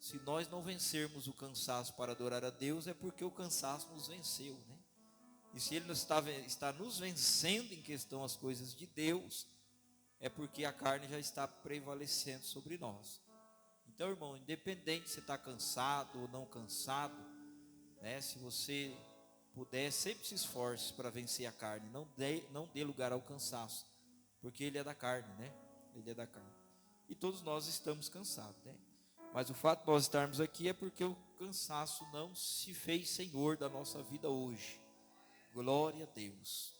se nós não vencermos o cansaço para adorar a Deus, é porque o cansaço nos venceu, né? E se Ele está nos vencendo em questão às coisas de Deus, é porque a carne já está prevalecendo sobre nós. Então, irmão, independente se você está cansado ou não cansado, né? Se você puder, sempre se esforce para vencer a carne. Não dê lugar ao cansaço, porque ele é da carne, né? Ele é da carne. E todos nós estamos cansados, né? Mas o fato de nós estarmos aqui é porque o cansaço não se fez senhor da nossa vida hoje. Glória a Deus.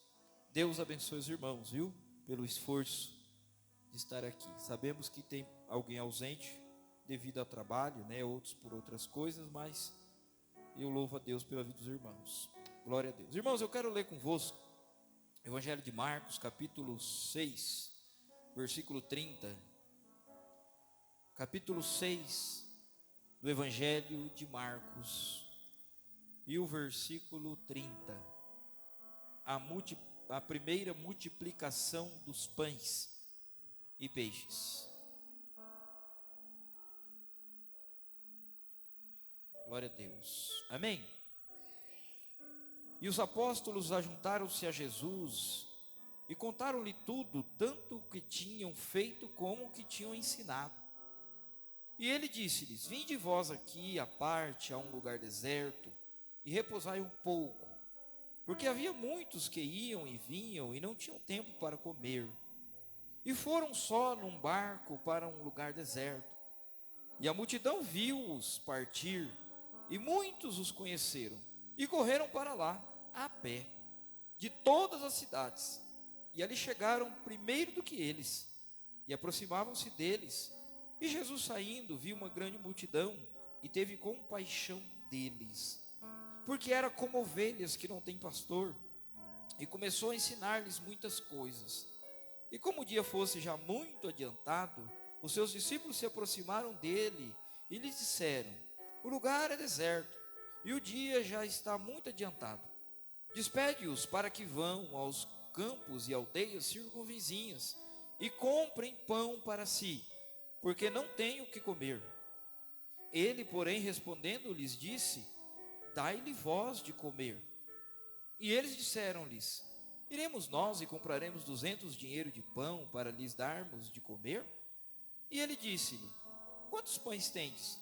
Deus abençoe os irmãos, viu? Pelo esforço de estar aqui. Sabemos que tem alguém ausente devido ao trabalho, né? Outros por outras coisas, mas eu louvo a Deus pela vida dos irmãos. Glória a Deus. Irmãos, eu quero ler convosco Evangelho de Marcos, capítulo 6, versículo 30. Capítulo 6 do Evangelho de Marcos e o versículo 30. A primeira multiplicação dos pães e peixes. Glória a Deus. Amém? E os apóstolos ajuntaram-se a Jesus e contaram-lhe tudo, tanto o que tinham feito como o que tinham ensinado. E ele disse-lhes: vinde vós aqui à parte, a um lugar deserto, e repousai um pouco, porque havia muitos que iam e vinham e não tinham tempo para comer. E foram só num barco para um lugar deserto. E a multidão viu-os partir, e muitos os conheceram, e correram para lá, a pé, de todas as cidades, e ali chegaram primeiro do que eles, e aproximavam-se deles. E Jesus, saindo, viu uma grande multidão, e teve compaixão deles, porque era como ovelhas que não têm pastor, e começou a ensinar-lhes muitas coisas. E como o dia fosse já muito adiantado, os seus discípulos se aproximaram dele, e lhes disseram: o lugar é deserto, e o dia já está muito adiantado. Despede-os para que vão aos campos e aldeias circunvizinhas, e comprem pão para si, porque não têm o que comer. Ele, porém, respondendo, lhes disse: dai-lhe vós de comer. E eles disseram-lhes: iremos nós e compraremos 200 dinheiro de pão para lhes darmos de comer? E ele disse-lhe: quantos pães tendes?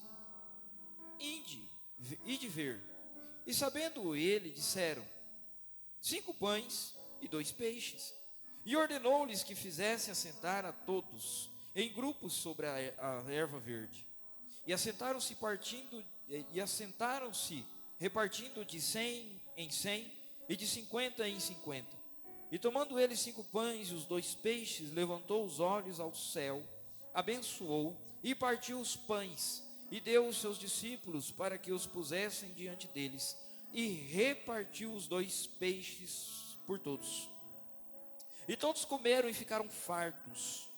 Ide ver. E sabendo ele, disseram: 5 pães e 2 peixes. E ordenou-lhes que fizessem assentar a todos em grupos sobre a erva verde. E assentaram-se repartindo de 100 em 100 e de 50 em 50. E tomando ele 5 pães e os 2 peixes, levantou os olhos ao céu, abençoou e partiu os pães e deu aos seus discípulos para que os pusessem diante deles, e repartiu os 2 peixes por todos. E todos comeram e ficaram fartos,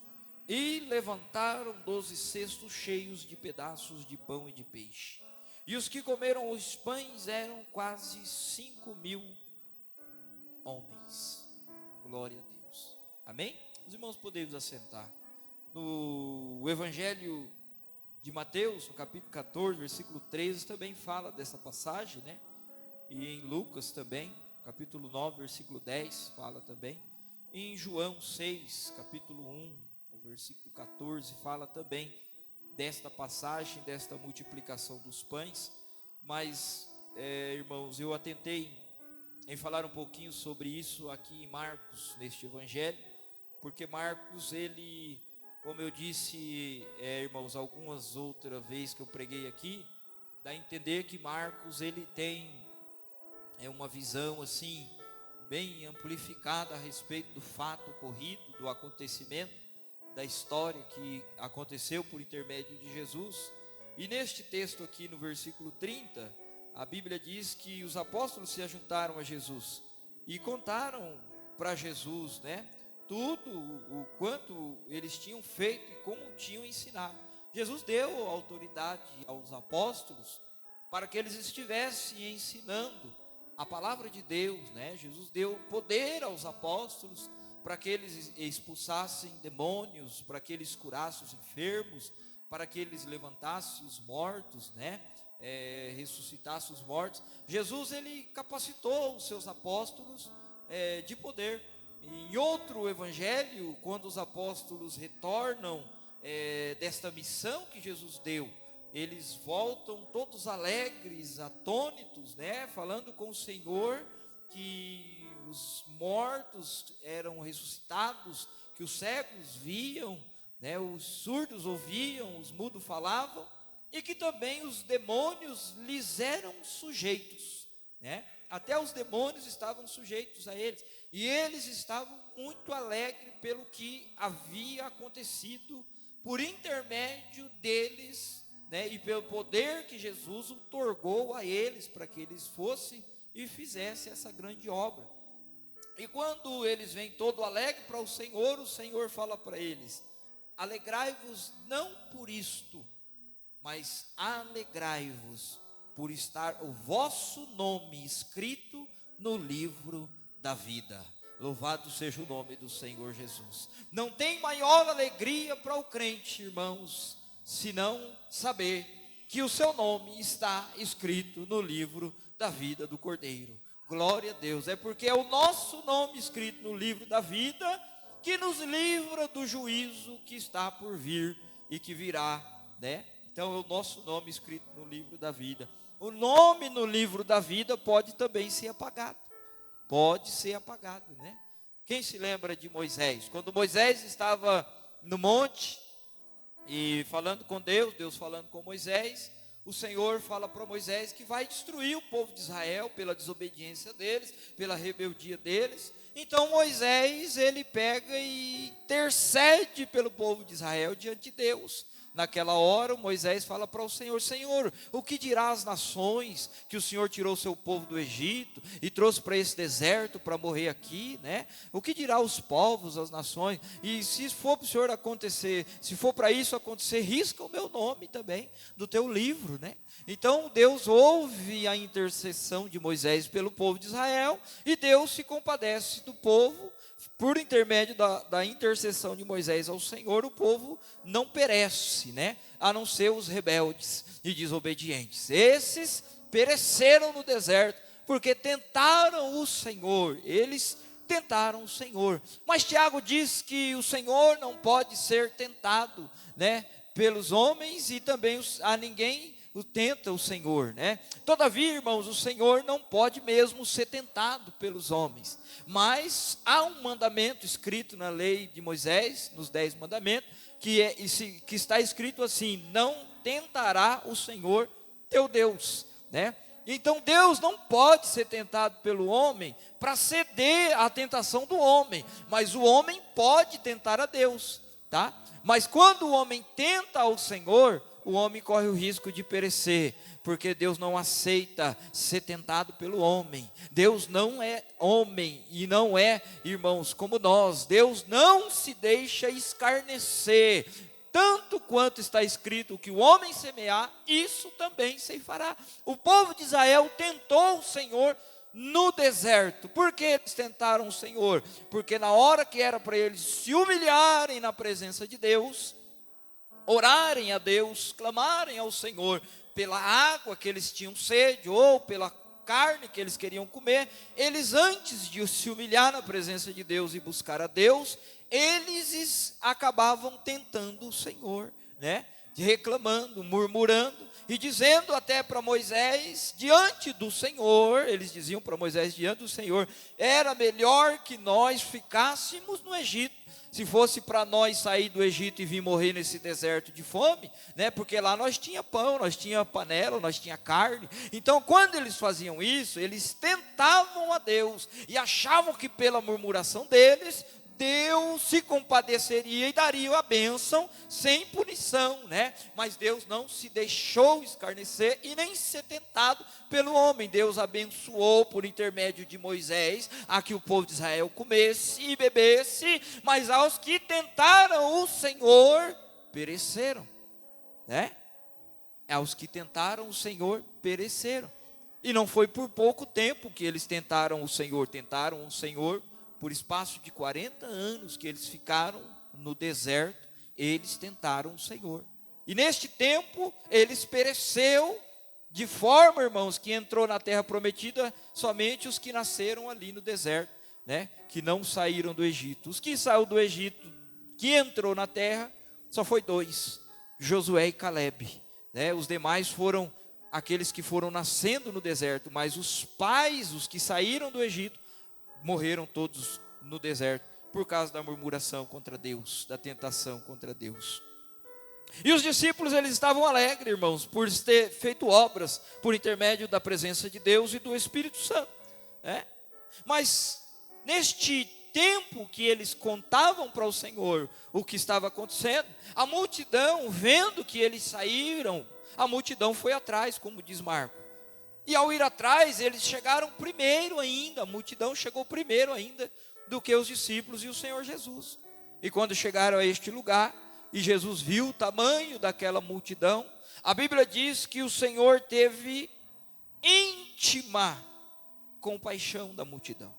e levantaram 12 cestos cheios de pedaços de pão e de peixe. E os que comeram os pães eram quase 5.000 homens. Glória a Deus. Amém? Os irmãos podem nos assentar. No Evangelho de Mateus, no capítulo 14, versículo 13, também fala dessa passagem, né? E em Lucas também, capítulo 9, versículo 10, fala também. E em João 6, capítulo 1, o versículo 14, fala também desta passagem, desta multiplicação dos pães. Mas, irmãos, eu atentei em falar um pouquinho sobre isso aqui em Marcos, neste Evangelho, porque Marcos, ele, como eu disse, irmãos, algumas outras vezes que eu preguei aqui, dá a entender que Marcos, ele tem uma visão assim, bem amplificada a respeito do fato ocorrido, do acontecimento, da história que aconteceu por intermédio de Jesus. E neste texto aqui no versículo 30, a Bíblia diz que os apóstolos se ajuntaram a Jesus e contaram para Jesus, né, tudo o quanto eles tinham feito e como tinham ensinado. Jesus deu autoridade aos apóstolos para que eles estivessem ensinando a palavra de Deus, né? Jesus deu poder aos apóstolos para que eles expulsassem demônios, para que eles curassem os enfermos, para que eles levantassem os mortos, né? Ressuscitassem os mortos. Jesus, ele capacitou os seus apóstolos de poder. Em outro evangelho, quando os apóstolos retornam desta missão que Jesus deu, eles voltam todos alegres, atônitos, né? Falando com o Senhor que os mortos eram ressuscitados, que os cegos viam, né? Os surdos ouviam, os mudos falavam, e que também os demônios lhes eram sujeitos, né? Até os demônios estavam sujeitos a eles, e eles estavam muito alegres pelo que havia acontecido por intermédio deles, né? E pelo poder que Jesus outorgou a eles, para que eles fossem e fizessem essa grande obra. E quando eles vêm todo alegre para o Senhor fala para eles: alegrai-vos não por isto, mas alegrai-vos por estar o vosso nome escrito no livro da vida. Louvado seja o nome do Senhor Jesus. Não tem maior alegria para o crente, irmãos, senão saber que o seu nome está escrito no livro da vida do Cordeiro. Glória a Deus. É porque é o nosso nome escrito no livro da vida que nos livra do juízo que está por vir e que virá, né? Então é o nosso nome escrito no livro da vida. O nome no livro da vida pode também ser apagado. Pode ser apagado, né? Quem se lembra de Moisés? Quando Moisés estava no monte e falando com Deus, Deus falando com Moisés, o Senhor fala para Moisés que vai destruir o povo de Israel pela desobediência deles, pela rebeldia deles. Então Moisés, ele pega e intercede pelo povo de Israel diante de Deus. Naquela hora, Moisés fala para o Senhor: Senhor, o que dirá as nações que o Senhor tirou o seu povo do Egito e trouxe para esse deserto para morrer aqui, né? O que dirá os povos, as nações? E se for para o Senhor acontecer, se for para isso acontecer, risca o meu nome também do teu livro, né? Então Deus ouve a intercessão de Moisés pelo povo de Israel, e Deus se compadece do povo. Por intermédio da intercessão de Moisés ao Senhor, o povo não perece, né? A não ser os rebeldes e desobedientes. Esses pereceram no deserto, porque tentaram o Senhor. Eles tentaram o Senhor. Mas Tiago diz que o Senhor não pode ser tentado, né? Pelos homens, e também a ninguém o tenta o Senhor, né? Todavia, irmãos, o Senhor não pode mesmo ser tentado pelos homens. Mas há um mandamento escrito na lei de Moisés, nos 10 mandamentos, que está escrito assim: não tentará o Senhor teu Deus, né? Então Deus não pode ser tentado pelo homem para ceder à tentação do homem, mas o homem pode tentar a Deus, tá? Mas quando o homem tenta ao Senhor, o homem corre o risco de perecer, porque Deus não aceita ser tentado pelo homem. Deus não é homem e não é, irmãos, como nós. Deus não se deixa escarnecer. Tanto quanto está escrito que o homem semear, isso também ceifará. O povo de Israel tentou o Senhor no deserto. Por que eles tentaram o Senhor? Porque na hora que era para eles se humilharem na presença de Deus, orarem a Deus, clamarem ao Senhor pela água que eles tinham sede, ou pela carne que eles queriam comer, eles, antes de se humilhar na presença de Deus e buscar a Deus, eles acabavam tentando o Senhor, né? Reclamando, murmurando e dizendo até para Moisés, diante do Senhor, eles diziam para Moisés diante do Senhor: era melhor que nós ficássemos no Egito. Se fosse para nós sair do Egito e vir morrer nesse deserto de fome, né? Porque lá nós tinha pão, nós tinha panela, nós tinha carne. Então, quando eles faziam isso, eles tentavam a Deus e achavam que pela murmuração deles, Deus se compadeceria e daria a bênção sem punição, né? Mas Deus não se deixou escarnecer e nem ser tentado pelo homem. Deus abençoou por intermédio de Moisés a que o povo de Israel comesse e bebesse, mas aos que tentaram o Senhor pereceram, né? Aos que tentaram o Senhor pereceram. E não foi por pouco tempo que eles tentaram o Senhor por espaço de 40 anos que eles ficaram no deserto, eles tentaram o Senhor. E neste tempo, eles pereceu, de forma, irmãos, que entrou na terra prometida somente os que nasceram ali no deserto, né? Que não saíram do Egito. Os que saíram do Egito, que entrou na terra, só foi 2, Josué e Calebe, né? Os demais foram aqueles que foram nascendo no deserto, mas os pais, os que saíram do Egito, morreram todos no deserto, por causa da murmuração contra Deus, da tentação contra Deus. E os discípulos, eles estavam alegres, irmãos, por ter feito obras, por intermédio da presença de Deus e do Espírito Santo, né? Mas, neste tempo que eles contavam para o Senhor o que estava acontecendo, a multidão, vendo que eles saíram, a multidão foi atrás, como diz Marcos. E ao ir atrás, eles chegaram primeiro ainda, a multidão chegou primeiro ainda do que os discípulos e o Senhor Jesus. E quando chegaram a este lugar, e Jesus viu o tamanho daquela multidão, a Bíblia diz que o Senhor teve íntima compaixão da multidão.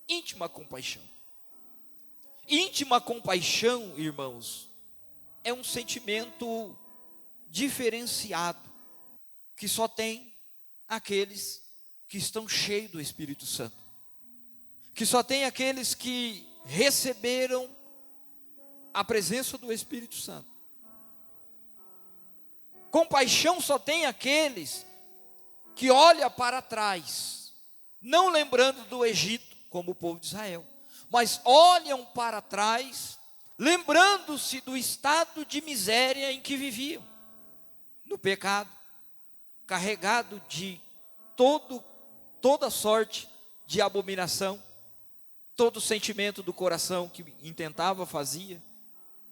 Íntima compaixão. Íntima compaixão, irmãos, é um sentimento diferenciado, que só tem aqueles que estão cheios do Espírito Santo, que só tem aqueles que receberam a presença do Espírito Santo. Compaixão só tem aqueles que olham para trás, não lembrando do Egito, como o povo de Israel, mas olham para trás, lembrando-se do estado de miséria em que viviam, no pecado, carregado de toda sorte de abominação, todo sentimento do coração que intentava, fazia,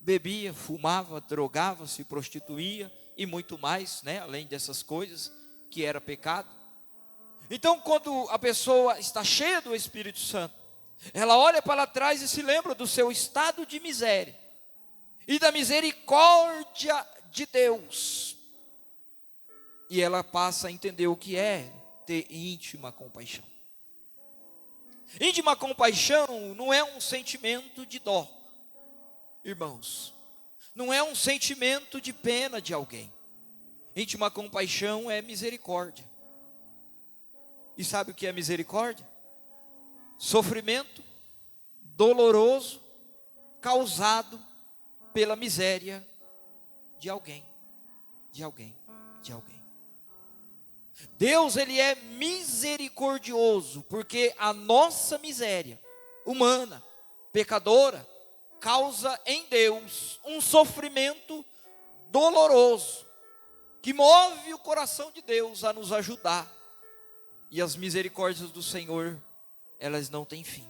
bebia, fumava, drogava, se prostituía e muito mais, né? Além dessas coisas que era pecado. Então, quando a pessoa está cheia do Espírito Santo, ela olha para trás e se lembra do seu estado de miséria e da misericórdia de Deus, e ela passa a entender o que é ter íntima compaixão. Íntima compaixão não é um sentimento de dó, irmãos, não é um sentimento de pena de alguém. Íntima compaixão é misericórdia. E sabe o que é misericórdia? Sofrimento doloroso causado pela miséria de alguém, de alguém, de alguém. Deus, ele é misericordioso, porque a nossa miséria humana, pecadora, causa em Deus um sofrimento doloroso, que move o coração de Deus a nos ajudar. E as misericórdias do Senhor, elas não têm fim.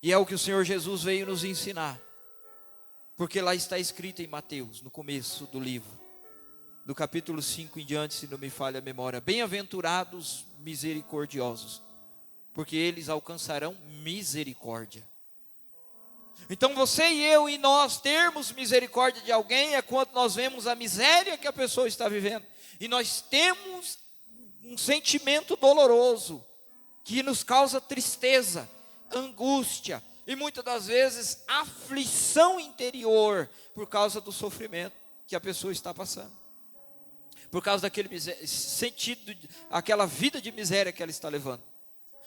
E é o que o Senhor Jesus veio nos ensinar, porque lá está escrito em Mateus, no começo do livro, do capítulo 5 em diante, se não me falha a memória: bem-aventurados misericordiosos, porque eles alcançarão misericórdia. Então você e eu e nós termos misericórdia de alguém é quando nós vemos a miséria que a pessoa está vivendo, e nós temos um sentimento doloroso, que nos causa tristeza, angústia, e muitas das vezes aflição interior, por causa do sofrimento que a pessoa está passando, por causa daquele sentido, aquela vida de miséria que ela está levando.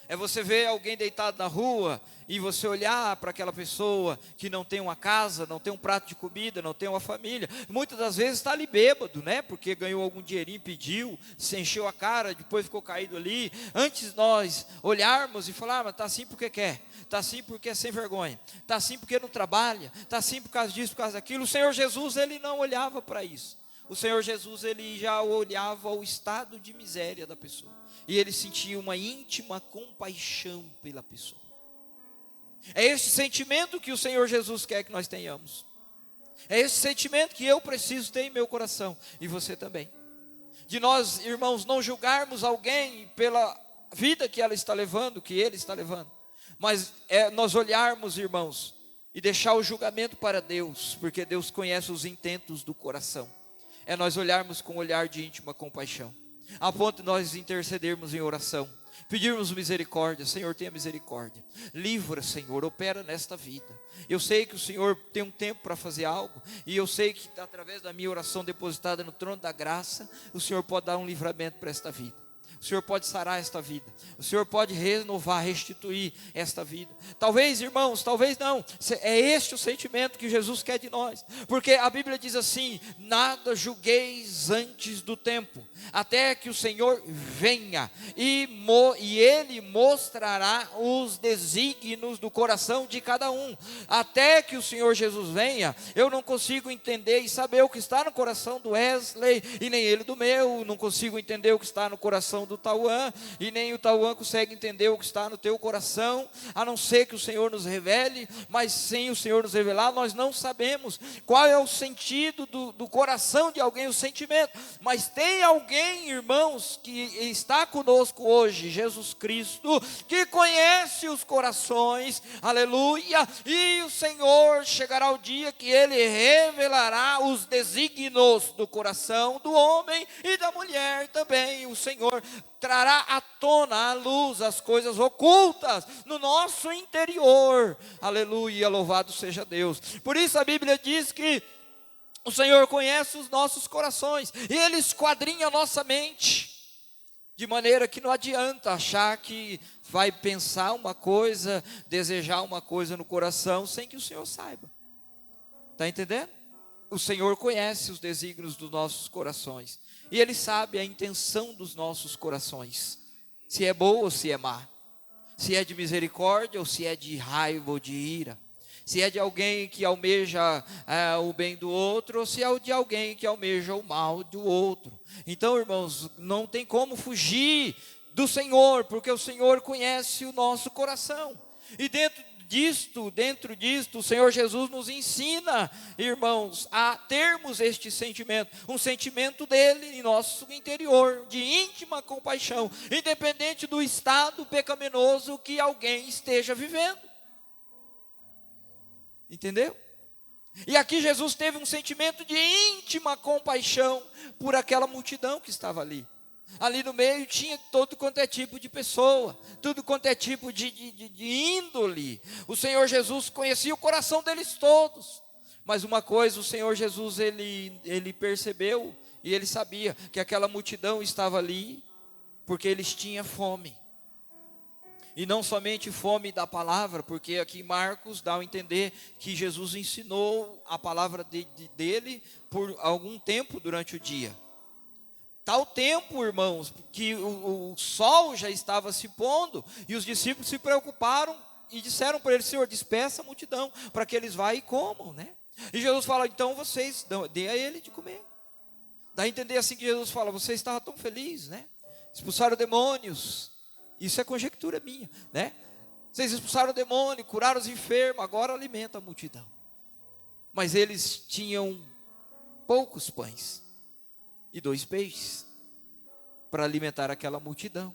É você ver alguém deitado na rua e você olhar para aquela pessoa que não tem uma casa, não tem um prato de comida, não tem uma família. Muitas das vezes está ali bêbado, né? Porque ganhou algum dinheirinho, pediu, se encheu a cara, depois ficou caído ali. Antes nós olharmos e falar: mas está assim porque quer, está assim porque é sem vergonha, está assim porque não trabalha, está assim por causa disso, por causa daquilo. O Senhor Jesus, ele não olhava para isso. O Senhor Jesus, ele já olhava o estado de miséria da pessoa, e ele sentia uma íntima compaixão pela pessoa. É esse sentimento que o Senhor Jesus quer que nós tenhamos. É esse sentimento que eu preciso ter em meu coração, e você também. De nós, irmãos, não julgarmos alguém pela vida que ela está levando, que ele está levando, mas é nós olharmos, irmãos, e deixar o julgamento para Deus, porque Deus conhece os intentos do coração. É nós olharmos com um olhar de íntima compaixão. a ponto de nós intercedermos em oração, pedirmos misericórdia. Senhor, tenha misericórdia, livra, Senhor, opera nesta vida. Eu sei que o Senhor tem um tempo para fazer algo, e eu sei que através da minha oração depositada no trono da graça, o Senhor pode dar um livramento para esta vida. O Senhor pode sarar esta vida. O Senhor pode renovar, restituir esta vida. Talvez, irmãos, talvez não. É este o sentimento que Jesus quer de nós. Porque a Bíblia diz assim: nada julgueis antes do tempo, até que o Senhor venha, e Ele mostrará os desígnios do coração de cada um. Até que o Senhor Jesus venha, eu não consigo entender e saber o que está no coração do Wesley, e nem ele do meu. Não consigo entender o que está no coração do Tauan, e nem o Tauan consegue entender o que está no teu coração, a não ser que o Senhor nos revele. Mas sem o Senhor nos revelar, nós não sabemos qual é o sentido do coração de alguém, o sentimento. Mas tem alguém, irmãos, que está conosco hoje, Jesus Cristo, que conhece os corações, aleluia, e o Senhor chegará o dia que Ele revelará os desígnios do coração do homem e da mulher também. O Senhor trará à tona, à luz, as coisas ocultas no nosso interior, aleluia, louvado seja Deus. Por isso a Bíblia diz que o Senhor conhece os nossos corações, e Ele esquadrinha a nossa mente, de maneira que não adianta achar que vai pensar uma coisa, desejar uma coisa no coração, sem que o Senhor saiba. Está entendendo? O Senhor conhece os desígnios dos nossos corações, e Ele sabe a intenção dos nossos corações, se é boa ou se é má, se é de misericórdia ou se é de raiva ou de ira, se é de alguém que almeja o bem do outro, ou se é de alguém que almeja o mal do outro. Então, irmãos, não tem como fugir do Senhor, porque o Senhor conhece o nosso coração. E dentro disto, o Senhor Jesus nos ensina, irmãos, a termos este sentimento, um sentimento dele em nosso interior, de íntima compaixão, independente do estado pecaminoso que alguém esteja vivendo. Entendeu? E aqui Jesus teve um sentimento de íntima compaixão por aquela multidão que estava ali. Ali no meio tinha todo quanto é tipo de pessoa, tudo quanto é tipo de índole. O Senhor Jesus conhecia o coração deles todos. Mas uma coisa, o Senhor Jesus, ele percebeu, e ele sabia que aquela multidão estava ali porque eles tinham fome. E não somente fome da palavra, porque aqui Marcos dá a entender que Jesus ensinou a palavra dele por algum tempo durante o dia. Tal tempo, irmãos, que o sol já estava se pondo, e os discípulos se preocuparam e disseram para ele: Senhor, despeça a multidão, para que eles vá e comam, né? E Jesus fala: então vocês, dê a ele de comer. Dá a entender assim que Jesus fala: vocês estavam tão felizes, né? Expulsaram demônios. Isso é conjectura minha, né? Vocês expulsaram o demônio, curaram os enfermos, agora alimenta a multidão. Mas eles tinham poucos pães e 2 peixes para alimentar aquela multidão.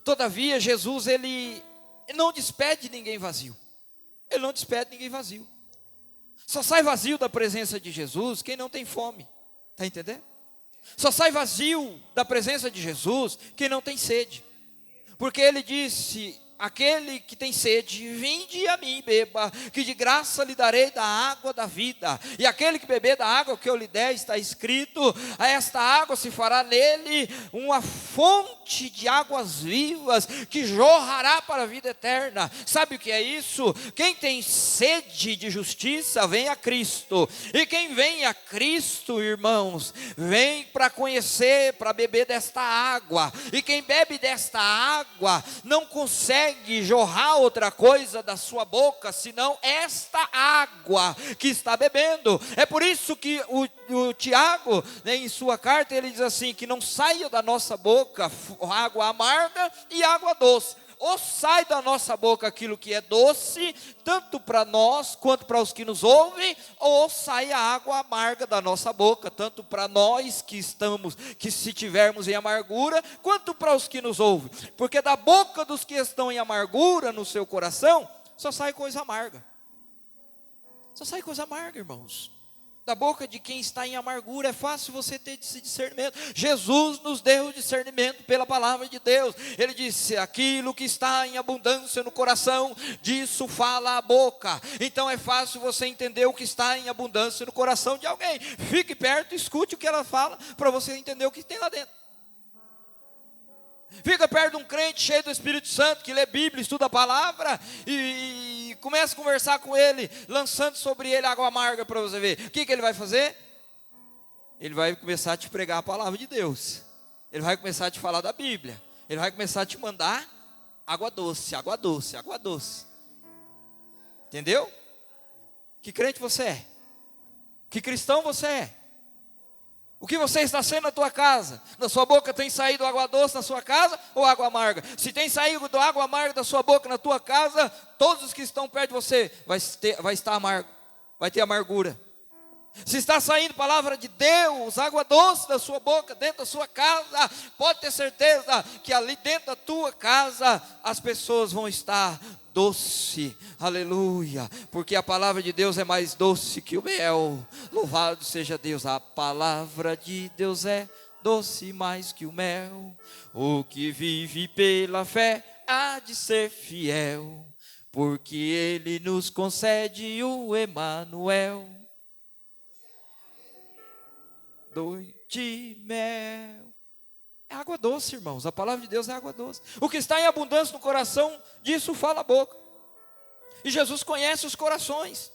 Todavia, Jesus, ele não despede ninguém vazio. Ele não despede ninguém vazio. Só sai vazio da presença de Jesus quem não tem fome. Está entendendo? Só sai vazio da presença de Jesus quem não tem sede. Porque ele disse: aquele que tem sede, vinde a mim e beba, que de graça lhe darei da água da vida. E aquele que beber da água que eu lhe der, está escrito, a esta água se fará nele uma fonte de águas vivas, que jorrará para a vida eterna. Sabe o que é isso? Quem tem sede de justiça, vem a Cristo. E quem vem a Cristo, irmãos, vem para conhecer, para beber desta água. E quem bebe desta água, não consegue jorrar outra coisa da sua boca, senão esta água que está bebendo. É por isso que o Tiago, né, em sua carta, ele diz assim, que não saia da nossa boca água amarga e água doce. Ou sai da nossa boca aquilo que é doce, tanto para nós quanto para os que nos ouvem, ou sai a água amarga da nossa boca, tanto para nós que se tivermos em amargura, quanto para os que nos ouvem. Porque da boca dos que estão em amargura no seu coração, só sai coisa amarga. Só sai coisa amarga, irmãos. da boca de quem está em amargura. É fácil você ter esse discernimento. Jesus nos deu discernimento pela palavra de Deus. Ele disse: aquilo que está em abundância no coração, disso fala a boca. Então é fácil você entender o que está em abundância no coração de alguém. Fique perto, escute o que ela fala, para você entender o que tem lá dentro. Fica perto de um crente cheio do Espírito Santo, que lê Bíblia, estuda a palavra, e começa a conversar com ele, lançando sobre ele água amarga, para você ver. O que ele vai fazer? Ele vai começar a te pregar a palavra de Deus. Ele vai começar a te falar da Bíblia. Ele vai começar a te mandar água doce, água doce, água doce. Entendeu? Que crente você é? Que cristão você é? O que você está sendo na tua casa? Da sua boca tem saído água doce na sua casa ou água amarga? Se tem saído água amarga da sua boca na tua casa, todos os que estão perto de você vai estar amargo, vai ter amargura. Se está saindo palavra de Deus, água doce da sua boca, dentro da sua casa, pode ter certeza que ali dentro da tua casa as pessoas vão estar doce, aleluia, porque a palavra de Deus é mais doce que o mel. Louvado seja Deus. A palavra de Deus é doce mais que o mel. O que vive pela fé há de ser fiel, porque Ele nos concede o Emanuel. De mel. É água doce, irmãos. A palavra de Deus é água doce. O que está em abundância no coração, disso fala a boca. E Jesus conhece os corações.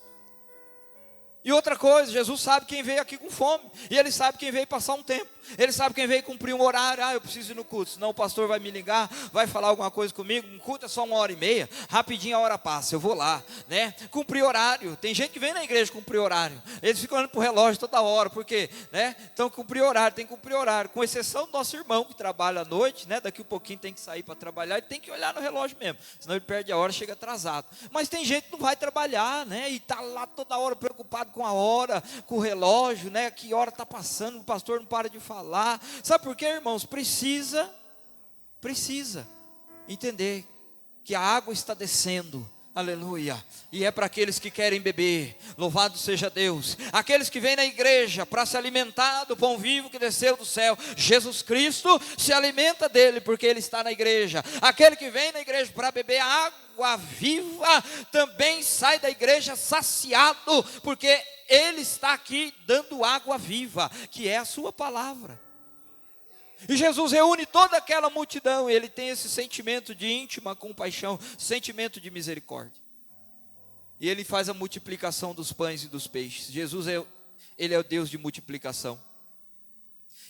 E outra coisa, Jesus sabe quem veio aqui com fome. E Ele sabe quem veio passar um tempo. Ele sabe quem veio cumprir um horário. Eu preciso ir no culto, senão o pastor vai me ligar, vai falar alguma coisa comigo. Um culto é só 1h30, rapidinho a hora passa, eu vou lá, né? Cumprir horário. Tem gente que vem na igreja cumprir horário. Eles ficam olhando para o relógio toda hora, porque, né? Então cumprir horário, tem que cumprir horário. Com exceção do nosso irmão que trabalha à noite, né? Daqui um pouquinho tem que sair para trabalhar, ele tem que olhar no relógio mesmo, senão ele perde a hora, chega atrasado. Mas tem gente que não vai trabalhar, né? E está lá toda hora preocupado com a hora, com o relógio, né? Que hora está passando, o pastor não para de falar. Sabe por quê, irmãos? Precisa entender que a água está descendo, aleluia, e é para aqueles que querem beber. Louvado seja Deus. Aqueles que vêm na igreja para se alimentar do pão vivo que desceu do céu, Jesus Cristo se alimenta dele, porque ele está na igreja. Aquele que vem na igreja para beber água viva, também sai da igreja saciado, porque Ele está aqui dando água viva, que é a sua palavra. E Jesus reúne toda aquela multidão, e Ele tem esse sentimento de íntima compaixão, sentimento de misericórdia. E Ele faz a multiplicação dos pães e dos peixes. Jesus Ele é o Deus de multiplicação.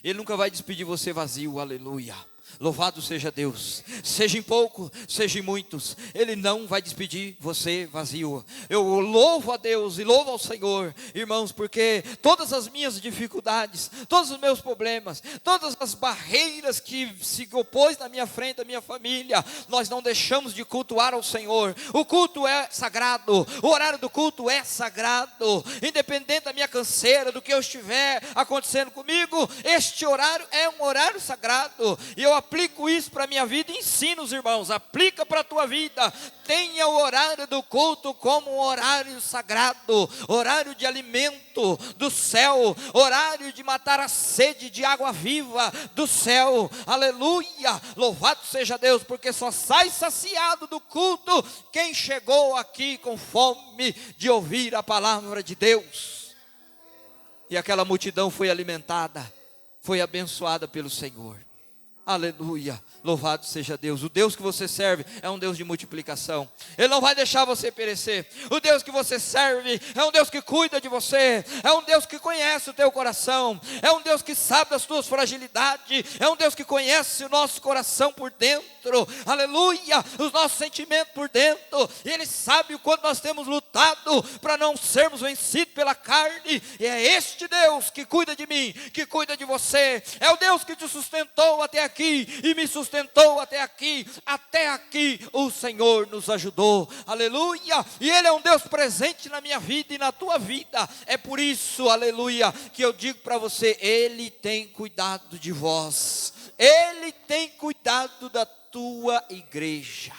Ele nunca vai despedir você vazio, aleluia. Louvado seja Deus. Seja em pouco, seja em muitos, Ele não vai despedir você vazio. Eu louvo a Deus e louvo ao Senhor, irmãos, porque todas as minhas dificuldades, todos os meus problemas, todas as barreiras que se opôs na minha frente, da minha família, nós não deixamos de cultuar ao Senhor. O culto é sagrado, o horário do culto é sagrado, independente da minha canseira, do que eu estiver acontecendo comigo, este horário é um horário sagrado. E eu aplico isso para a minha vida e ensino os irmãos, aplica para a tua vida. Tenha o horário do culto como um horário sagrado, horário de alimento do céu, horário de matar a sede de água viva do céu, aleluia, louvado seja Deus, porque só sai saciado do culto quem chegou aqui com fome de ouvir a palavra de Deus. E aquela multidão foi alimentada, foi abençoada pelo Senhor. Aleluia, louvado seja Deus. O Deus que você serve é um Deus de multiplicação. Ele não vai deixar você perecer. O Deus que você serve é um Deus que cuida de você, é um Deus que conhece o teu coração, é um Deus que sabe das tuas fragilidades, é um Deus que conhece o nosso coração por dentro, aleluia, os nossos sentimentos por dentro. E Ele sabe o quanto nós temos lutado para não sermos vencidos pela carne. E é este Deus que cuida de mim, que cuida de você. É o Deus que te sustentou até aqui e me sustentou até aqui. Até aqui o Senhor nos ajudou, aleluia. E Ele é um Deus presente na minha vida e na tua vida. É por isso, aleluia, que eu digo para você: Ele tem cuidado de vós, Ele tem cuidado da tua igreja.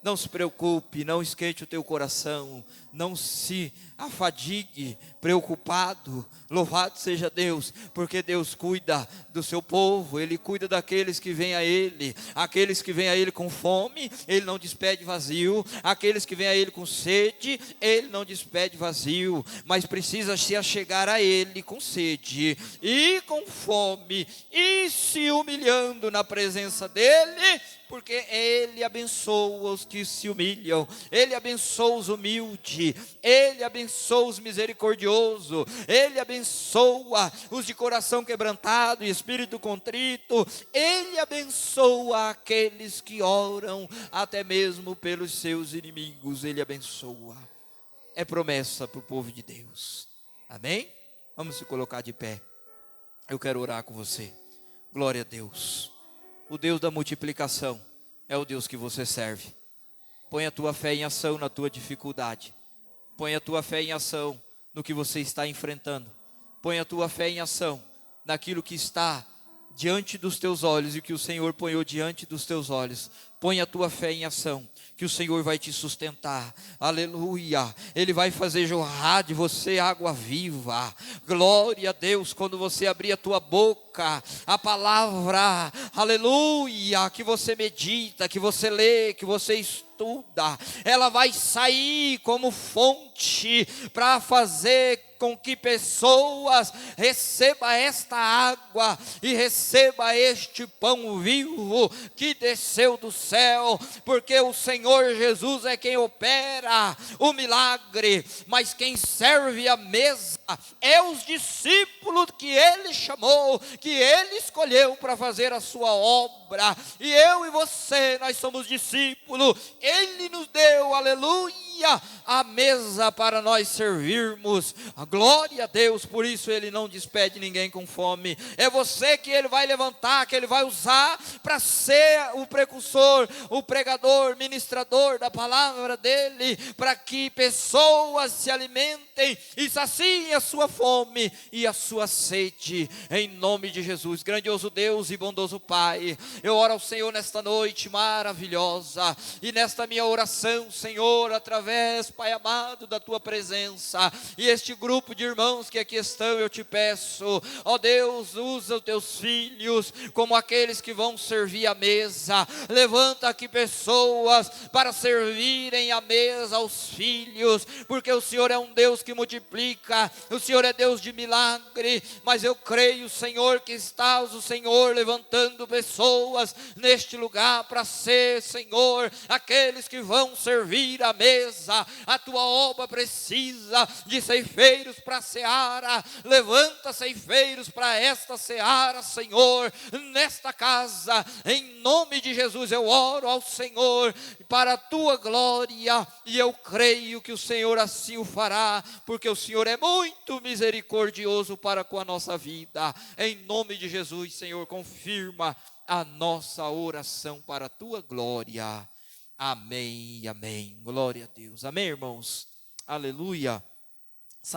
Não se preocupe, não esquente o teu coração, não se afadigue, preocupado. Louvado seja Deus, porque Deus cuida do seu povo, Ele cuida daqueles que vêm a Ele. Aqueles que vêm a Ele com fome, Ele não despede vazio. Aqueles que vêm a Ele com sede, Ele não despede vazio. Mas precisa se achegar a Ele com sede e com fome, e se humilhando na presença dEle, porque Ele abençoa os que se humilham, Ele abençoa os humildes, Ele abençoa os misericordiosos, Ele abençoa os de coração quebrantado e espírito contrito, Ele abençoa aqueles que oram, até mesmo pelos seus inimigos, Ele abençoa. É promessa para o povo de Deus, amém? Vamos se colocar de pé, eu quero orar com você. Glória a Deus. O Deus da multiplicação é o Deus que você serve. Põe a tua fé em ação na tua dificuldade. Põe a tua fé em ação no que você está enfrentando. Põe a tua fé em ação naquilo que está diante dos teus olhos e que o Senhor ponhou diante dos teus olhos. Põe a tua fé em ação, que o Senhor vai te sustentar, aleluia. Ele vai fazer jorrar de você água viva, glória a Deus. Quando você abrir a tua boca, a palavra, aleluia, que você medita, que você lê, que você estuda, ela vai sair como fonte para fazer com que pessoas recebam esta água e receba este pão vivo que desceu do céu, porque o Senhor Jesus é quem opera o milagre, mas quem serve a mesa é os discípulos que Ele chamou, que Ele escolheu para fazer a sua obra. E eu e você, nós somos discípulos. Ele nos deu, aleluia, a mesa para nós servirmos. A glória a Deus. Por isso Ele não despede ninguém com fome. É você que Ele vai levantar, que Ele vai usar para ser o precursor, o pregador, ministrador da palavra dEle, para que pessoas se alimentem e saciem a sua fome e a sua sede, em nome de Jesus. Grandioso Deus e bondoso Pai, eu oro ao Senhor nesta noite maravilhosa, e nesta minha oração, Senhor, através, Pai amado, da Tua presença, e este grupo de irmãos que aqui estão, eu te peço, ó Deus, usa os Teus filhos como aqueles que vão servir a mesa. Levanta aqui pessoas para servirem a mesa aos filhos, porque o Senhor é um Deus que multiplica, o Senhor é Deus de milagre. Mas eu creio, Senhor, que estás o Senhor levantando pessoas neste lugar para ser, Senhor, aqueles que vão servir a mesa. A tua obra precisa de ceifeiros para a seara. Levanta ceifeiros para esta seara, Senhor, nesta casa, em nome de Jesus. Eu oro ao Senhor para a tua glória, e eu creio que o Senhor assim o fará, porque o Senhor é muito misericordioso para com a nossa vida. Em nome de Jesus, Senhor, confirma a nossa oração para a tua glória. Amém, amém. Glória a Deus. Amém, irmãos. Aleluia.